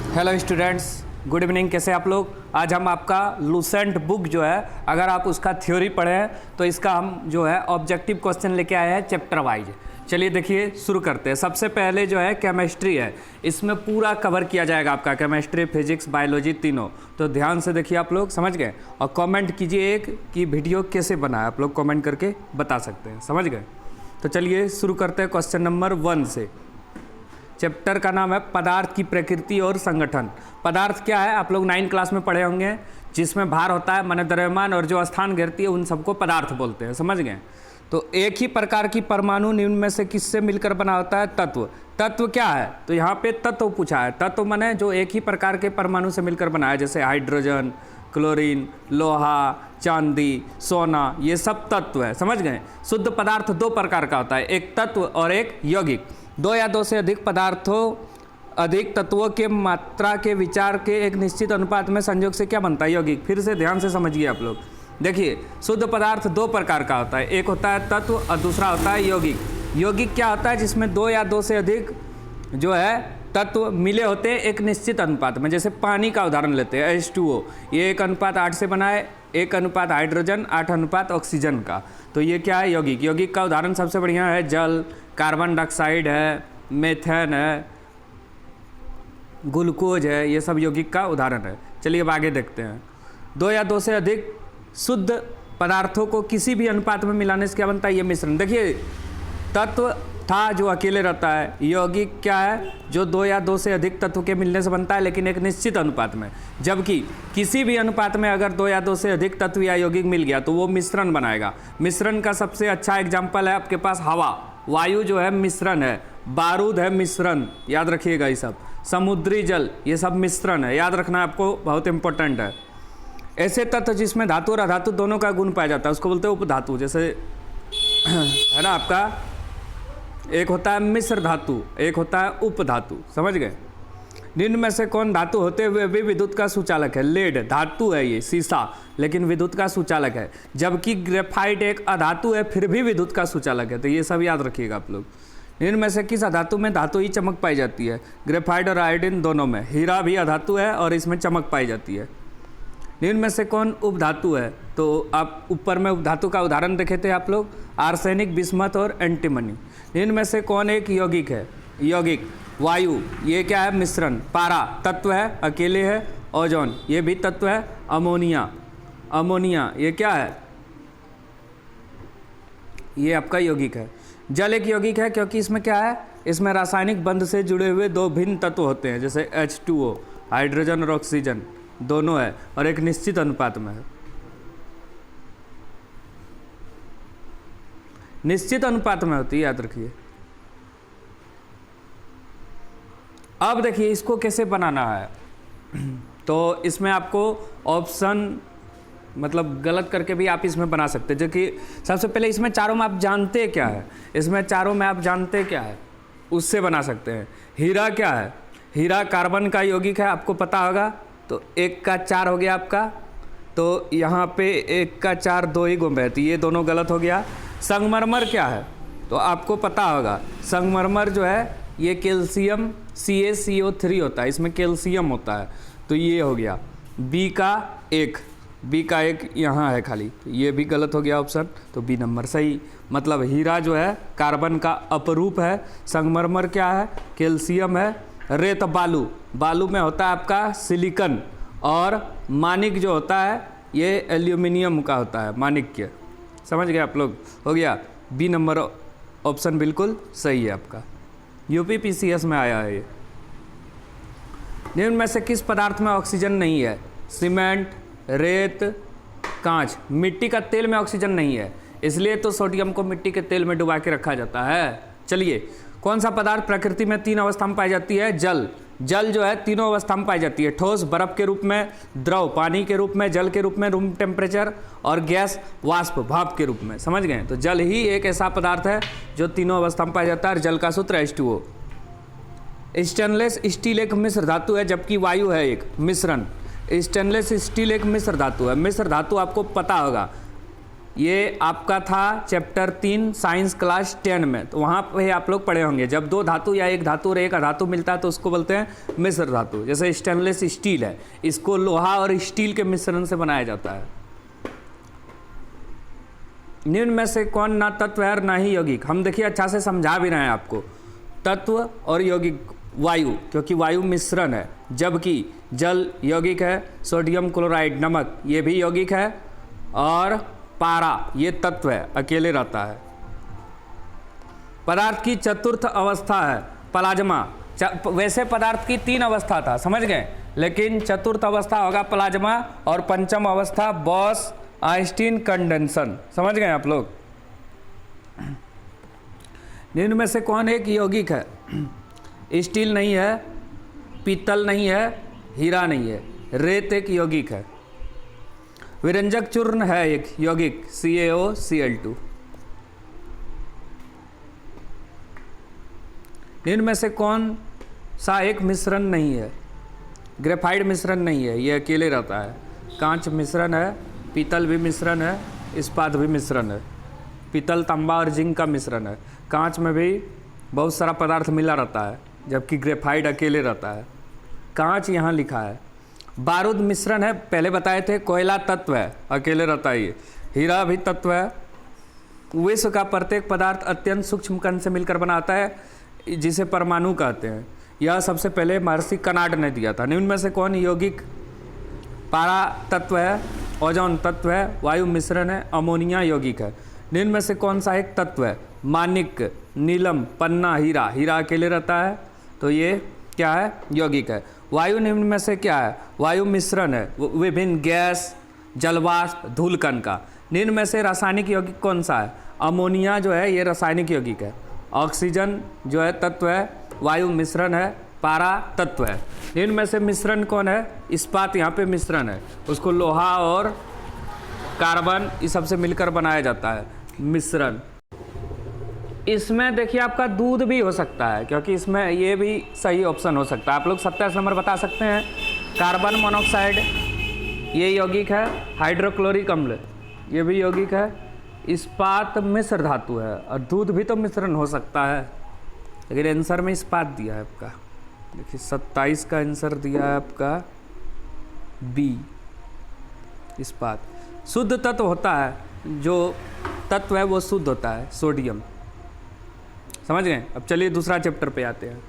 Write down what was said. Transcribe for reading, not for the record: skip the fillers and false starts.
Hello students, good evening. कैसे आप लोग? आज हम आपका लूसेंट बुक जो है, अगर आप उसका थ्योरी पढ़े हैं तो इसका हम जो है ऑब्जेक्टिव क्वेश्चन लेके आए हैं चैप्टर वाइज। चलिए देखिए शुरू करते हैं। सबसे पहले जो है केमिस्ट्री है, इसमें पूरा कवर किया जाएगा आपका केमिस्ट्री, फिजिक्स, बायोलॉजी तीनों। तो ध्यान से देखिए, आप लोग समझ गए। और कमेंट कीजिए एक कि वीडियो कैसे बना है, आप लोग कमेंट करके बता सकते हैं। समझ गए? तो चलिए शुरू करते हैं क्वेश्चन नंबर 1 से। चैप्टर का नाम है पदार्थ की प्रकृति और संगठन। पदार्थ क्या है, आप लोग 9 क्लास में पढ़े होंगे। जिसमें भार होता है माने द्रव्यमान, और जो स्थान घेरती है उन सबको पदार्थ बोलते हैं। समझ गए? तो एक ही प्रकार की परमाणु निम्न में से किससे मिलकर बना होता है? तत्व। तत्व क्या है? तो यहाँ पे तत्व पूछा है। तत्व माने जो एक ही प्रकार के परमाणु से मिलकर बना है, जैसे हाइड्रोजन, क्लोरीन, लोहा, चांदी, सोना, ये सब तत्व है। समझ गए? शुद्ध पदार्थ 2 प्रकार का होता है, एक तत्व और एक यौगिक। 2 या 2 से अधिक पदार्थों, अधिक तत्वों के मात्रा के विचार के एक निश्चित अनुपात में संयोग से क्या बनता है? यौगिक। फिर से ध्यान से समझिए आप लोग। देखिए, शुद्ध पदार्थ 2 प्रकार का होता है, एक होता है तत्व और दूसरा होता है यौगिक। यौगिक क्या होता है? जिसमें 2 या 2 से अधिक जो है तत्व मिले होते हैं एक निश्चित अनुपात में। जैसे पानी का उदाहरण लेते हैं, H2O, ये 1:8 से बना है, 1 हाइड्रोजन, 8 ऑक्सीजन का। तो ये क्या है? यौगिक। यौगिक का उदाहरण सबसे बढ़िया है जल, कार्बन डाइऑक्साइड है, मेथेन है, ग्लूकोज है, ये सब यौगिक का उदाहरण है। चलिए अब आगे देखते हैं। 2 या 2 से अधिक शुद्ध पदार्थों को किसी भी अनुपात में मिलाने से क्या बनता है? ये मिश्रण। देखिए, तत्व था जो अकेले रहता है, यौगिक क्या है? जो 2 या 2 से अधिक तत्व के मिलने से बनता है, लेकिन एक निश्चित अनुपात में। जबकि किसी भी अनुपात में अगर 2 या 2 से अधिक तत्व या यौगिक मिल गया तो वो मिश्रण बनाएगा। मिश्रण का सबसे अच्छा एग्जाम्पल है आपके पास हवा, वायु जो है मिश्रण है, बारूद है मिश्रण, याद रखिएगा ये सब। समुद्री जल, ये सब मिश्रण है, याद रखना आपको, बहुत इंपॉर्टेंट है। ऐसे तत्व जिसमें धातु और अधातु दोनों का गुण पाया जाता है उसको बोलते हैं उपधातु। जैसे है ना आपका, एक होता है मिश्र धातु, एक होता है उपधातु। समझ गए? निम्न में से कौन धातु होते हुए भी विद्युत का सुचालक है? लेड धातु है, ये शीशा, लेकिन विद्युत का सुचालक है। जबकि ग्रेफाइट एक अधातु है, फिर भी विद्युत का सुचालक है। तो ये सब याद रखिएगा आप लोग। निम्न में से किस अधातु में धातु ही चमक पाई जाती है? ग्रेफाइट और आयोडीन दोनों में। हीरा भी अधातु है और इसमें चमक पाई जाती है। निम्न में से कौन उपधातु है? तो आप ऊपर में उपधातु का उदाहरण देखे थे आप लोग, आर्सेनिक, बिस्मथ और एंटीमनी। निम्न में से कौन एक यौगिक है? यौगिक वायु, ये क्या है? मिश्रण। पारा तत्व है, अकेले है। ओजोन, ये भी तत्व है। अमोनिया, अमोनिया ये क्या है? ये आपका यौगिक है। जल एक यौगिक है क्योंकि इसमें क्या है? इसमें रासायनिक बंध से जुड़े हुए 2 भिन्न तत्व होते हैं, जैसे H2O, हाइड्रोजन और ऑक्सीजन दोनों है, और एक निश्चित अनुपात में है। निश्चित अनुपात में होती है, याद रखिए। अब देखिए इसको कैसे बनाना है। तो इसमें आपको ऑप्शन मतलब गलत करके भी आप इसमें बना सकते हैं। जो कि सबसे पहले इसमें चारों में आप जानते क्या है? इसमें चारों में आप जानते क्या है उससे बना सकते हैं। हीरा क्या है? हीरा कार्बन का यौगिक है, आपको पता होगा। तो 1 का 4 हो गया आपका। तो यहाँ पे 1 का 4 2 ही गुम है, तो ये दोनों गलत हो गया। संगमरमर क्या है? तो आपको पता होगा, संगमरमर जो है ये कैल्शियम CaCO3 होता है, इसमें कैल्शियम होता है। तो ये हो गया बी का 1 यहाँ है खाली, तो ये भी गलत हो गया ऑप्शन। तो बी नंबर सही। मतलब हीरा जो है कार्बन का अपरूप है, संगमरमर क्या है? कैल्शियम है। रेत बालू, बालू में होता है आपका सिलिकन, और मानिक जो होता है ये एल्यूमिनियम का होता है, माणिक्य। समझ गए आप लोग? हो गया बी नंबर ऑप्शन बिल्कुल सही है आपका, UPPCS में आया है ये। निम्न में से किस पदार्थ में ऑक्सीजन नहीं है? सीमेंट, रेत, कांच। मिट्टी का तेल में ऑक्सीजन नहीं है, इसलिए तो सोडियम को मिट्टी के तेल में डुबा के रखा जाता है। चलिए, कौन सा पदार्थ प्रकृति में 3 अवस्था में पाई जाती है? जल। जल जो है 3 अवस्था में पाई जाती है, ठोस बर्फ के रूप में, द्रव पानी के रूप में, जल के रूप में रूम टेम्परेचर, और गैस वाष्प भाप के रूप में। समझ गए? तो जल ही एक ऐसा पदार्थ है जो 3 अवस्था में पाया जाता है, और जल का सूत्र H2O। स्टेनलेस स्टील एक मिश्र धातु है, जबकि वायु है एक मिश्रण। स्टेनलेस स्टील एक मिश्र धातु है। मिश्र धातु आपको पता होगा, ये आपका था चैप्टर 3 साइंस क्लास 10 में, तो वहाँ पे आप लोग पढ़े होंगे जब दो धातु या एक धातु और एक अधातु मिलता है तो उसको बोलते हैं मिश्र धातु। जैसे स्टेनलेस स्टील है, इसको लोहा और स्टील के मिश्रण से बनाया जाता है। निम्न में से कौन ना तत्व है और ना ही यौगिक? हम देखिए अच्छा से समझा भी रहे हैं आपको। तत्व और यौगिक, वायु, क्योंकि वायु मिश्रण है, जबकि जल यौगिक है, सोडियम क्लोराइड नमक ये भी यौगिक है, और पारा ये तत्व है, अकेले रहता है। पदार्थ की चतुर्थ अवस्था है प्लाज्मा। वैसे पदार्थ की 3 अवस्था था, समझ गए, लेकिन चतुर्थ अवस्था होगा प्लाज्मा और पंचम अवस्था बॉस आइंस्टीन कंडेंसन। समझ गए आप लोग? निम्न में से कौन एक यौगिक है? स्टील नहीं है, पीतल नहीं है, हीरा नहीं है, रेत एक यौगिक है। विरंजक चूर्ण है एक यौगिक, CaOCl2। निम्न में से कौन सा एक मिश्रण नहीं है? ग्रेफाइट मिश्रण नहीं है, ये अकेले रहता है। कांच मिश्रण है, पीतल भी मिश्रण है, इस्पात भी मिश्रण है। पीतल, तांबा और जिंक का मिश्रण है। कांच में भी बहुत सारा पदार्थ मिला रहता है, जबकि ग्रेफाइट अकेले रहता है। कांच यहाँ लिखा है। बारूद मिश्रण है, पहले बताए थे। कोयला तत्व है, अकेले रहता है ये। हीरा भी तत्व है। विश्व का प्रत्येक पदार्थ अत्यंत सूक्ष्म कण से मिलकर बनाता है, जिसे परमाणु कहते हैं। यह सबसे पहले महर्षि कनाड ने दिया था। निम्न में से कौन यौगिक? पारा तत्व है, ओजोन तत्व है, वायु मिश्रण है, अमोनिया यौगिक है। निम्न में से कौन सा एक तत्व है? माणिक, नीलम, पन्ना, हीरा। हीरा अकेले रहता है, तो ये क्या है? यौगिक है। वायु निम्न में से क्या है? वायु मिश्रण है, विभिन्न गैस, जलवाष्प, धूलकण का। निम्न में से रासायनिक यौगिक कौन सा है? अमोनिया जो है ये रासायनिक यौगिक है। ऑक्सीजन जो है तत्व है, वायु मिश्रण है, पारा तत्व है। निम्न में से मिश्रण कौन है? इस्पात यहाँ पे मिश्रण है, उसको लोहा और कार्बन इस सब से मिलकर बनाया जाता है मिश्रण। इसमें देखिए आपका दूध भी हो सकता है, क्योंकि इसमें ये भी सही ऑप्शन हो सकता है। आप लोग 27 नंबर बता सकते हैं। कार्बन मोनोऑक्साइड ये यौगिक है। हाइड्रोक्लोरिक अम्ल ये भी यौगिक है। इस्पात मिश्र धातु है, और दूध भी तो मिश्रण हो सकता है, लेकिन आंसर में इस्पात दिया है आपका। देखिए 27 का आंसर दिया है आपका बी, इस्पात। शुद्ध तत्व होता है, जो तत्व है वो शुद्ध होता है, सोडियम। समझ गए? अब चलिए दूसरा चैप्टर पे आते हैं।